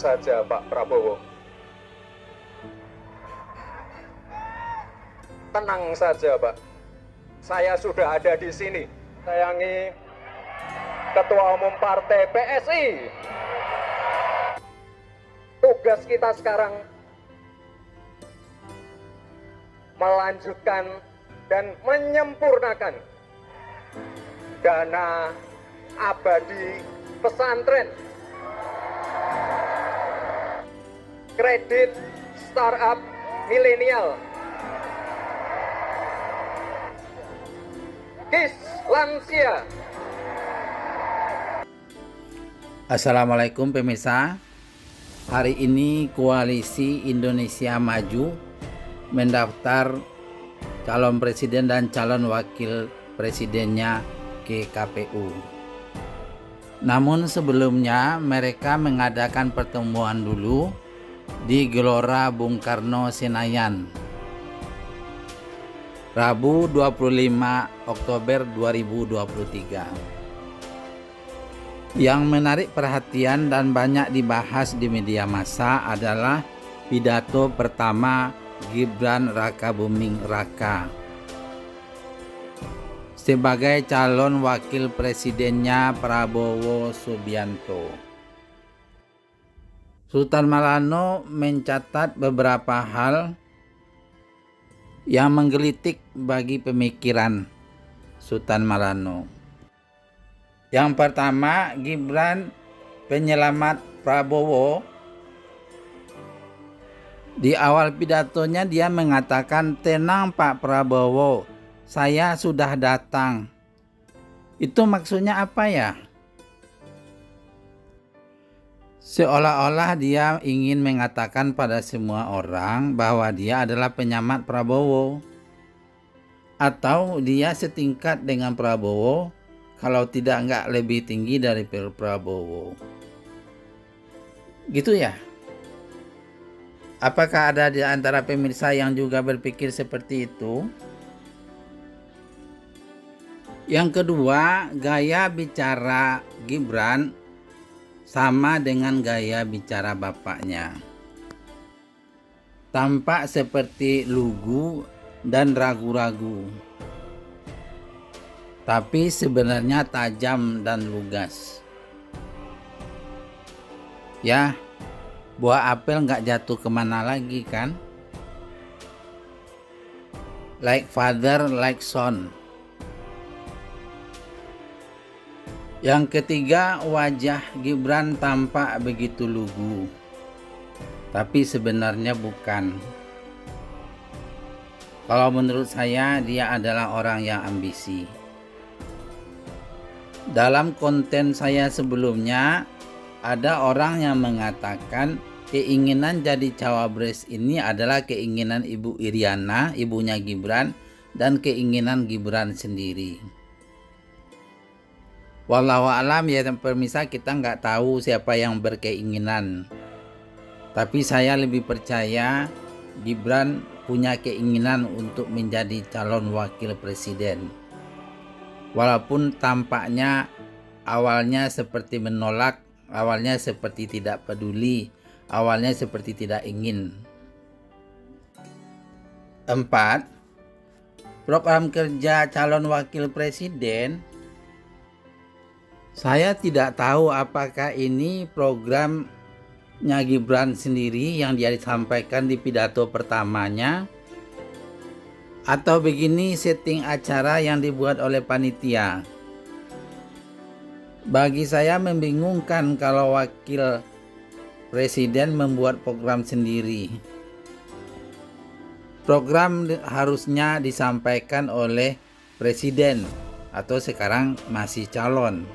saja, Pak Prabowo. Tenang saja, Pak. Saya sudah ada di sini. Sayangi Ketua Umum Partai PSI. Tugas kita sekarang melanjutkan dan menyempurnakan dana abadi pesantren, kredit startup milenial, KIS lansia. Assalamualaikum pemirsa. Hari ini Koalisi Indonesia Maju mendaftar calon presiden dan calon wakil presidennya ke KPU. Namun sebelumnya mereka mengadakan pertemuan dulu di Gelora Bung Karno Senayan, Rabu 25 Oktober 2023. Yang menarik perhatian dan banyak dibahas di media massa adalah pidato pertama Gibran Rakabuming Raka sebagai calon wakil presidennya Prabowo Subianto. Sultan Mahlano mencatat beberapa hal yang menggelitik bagi pemikiran Sultan Mahlano. Yang pertama, Gibran penyelamat Prabowo. Di awal pidatonya dia mengatakan, "Tenang Pak Prabowo, saya sudah datang." Itu maksudnya apa ya? Seolah-olah dia ingin mengatakan pada semua orang bahwa dia adalah penyamat Prabowo, atau dia setingkat dengan Prabowo, kalau tidak enggak lebih tinggi dari Prabowo. Gitu ya? Apakah ada di antara pemirsa yang juga berpikir seperti itu? Yang kedua, gaya bicara Gibran sama dengan gaya bicara bapaknya. Tampak seperti lugu dan ragu-ragu, tapi sebenarnya tajam dan lugas. Ya, buah apel nggak jatuh kemana lagi kan? Like father, like son. Yang ketiga, wajah Gibran tampak begitu lugu, tapi sebenarnya bukan. Kalau menurut saya, dia adalah orang yang ambisi. Dalam konten saya sebelumnya, ada orang yang mengatakan keinginan jadi cawapres ini adalah keinginan Ibu Iriana, ibunya Gibran, dan keinginan Gibran sendiri. Wallahu alam ya pemirsa, kita nggak tahu siapa yang berkeinginan. Tapi saya lebih percaya Gibran punya keinginan untuk menjadi calon wakil presiden. Walaupun tampaknya awalnya seperti menolak, awalnya seperti tidak peduli, awalnya seperti tidak ingin. 4. Program kerja calon wakil presiden. Saya tidak tahu apakah ini programnya Gibran sendiri yang dia disampaikan di pidato pertamanya, atau begini setting acara yang dibuat oleh panitia. Bagi saya membingungkan kalau wakil presiden membuat program sendiri. Program harusnya disampaikan oleh presiden atau sekarang masih calon.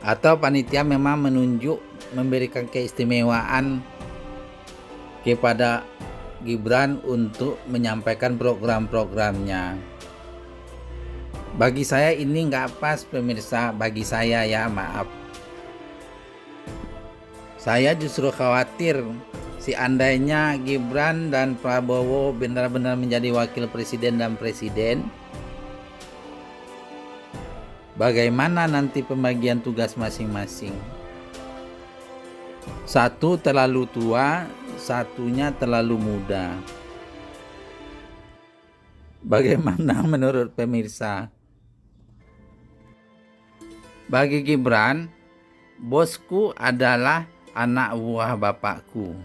Atau panitia memang menunjuk memberikan keistimewaan kepada Gibran untuk menyampaikan program-programnya. Bagi saya ini nggak pas pemirsa, bagi saya ya, maaf. Saya justru khawatir seandainya Gibran dan Prabowo benar-benar menjadi wakil presiden dan presiden, bagaimana nanti pembagian tugas masing-masing? Satu terlalu tua, satunya terlalu muda. Bagaimana menurut pemirsa? Bagi Gibran, bosku adalah anak buah bapakku.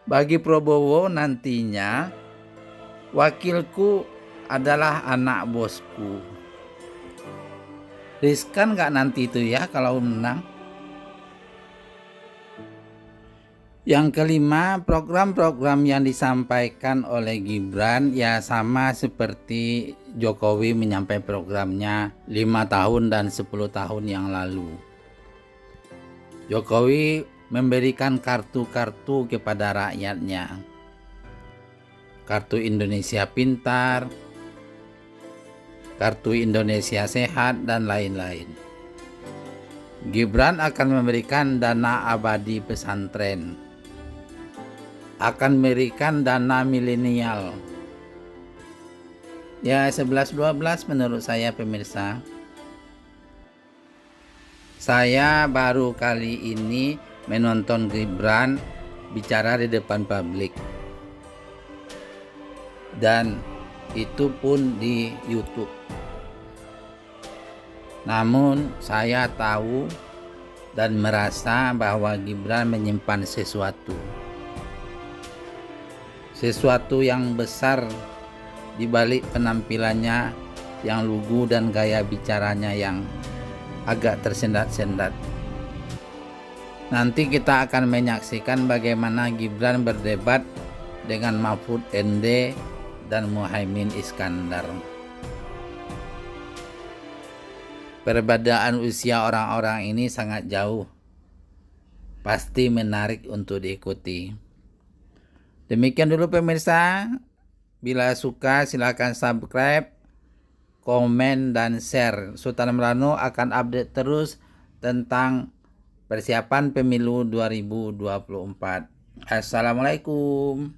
Bagi Prabowo nantinya, wakilku adalah anak bosku. Riskan nggak nanti itu ya kalau menang? Yang kelima, program-program yang disampaikan oleh Gibran ya sama seperti Jokowi menyampaikan programnya 5 tahun dan 10 tahun yang lalu. Jokowi memberikan kartu-kartu kepada rakyatnya. Kartu Indonesia Pintar, Kartu Indonesia Sehat, dan lain-lain. Gibran akan memberikan dana abadi pesantren, akan memberikan dana milenial. Ya 11-12 menurut saya pemirsa. Saya baru kali ini menonton Gibran bicara di depan publik. Dan itu pun di YouTube. Namun saya tahu dan merasa bahwa Gibran menyimpan sesuatu yang besar di balik penampilannya yang lugu dan gaya bicaranya yang agak tersendat-sendat. Nanti kita akan menyaksikan bagaimana Gibran berdebat dengan Mahfud MD dan Muhaimin Iskandar. Perbedaan usia orang-orang ini sangat jauh. Pasti menarik untuk diikuti. Demikian dulu pemirsa. Bila suka silakan subscribe, komen, dan share. Sultan Melano akan update terus tentang persiapan pemilu 2024. Assalamualaikum.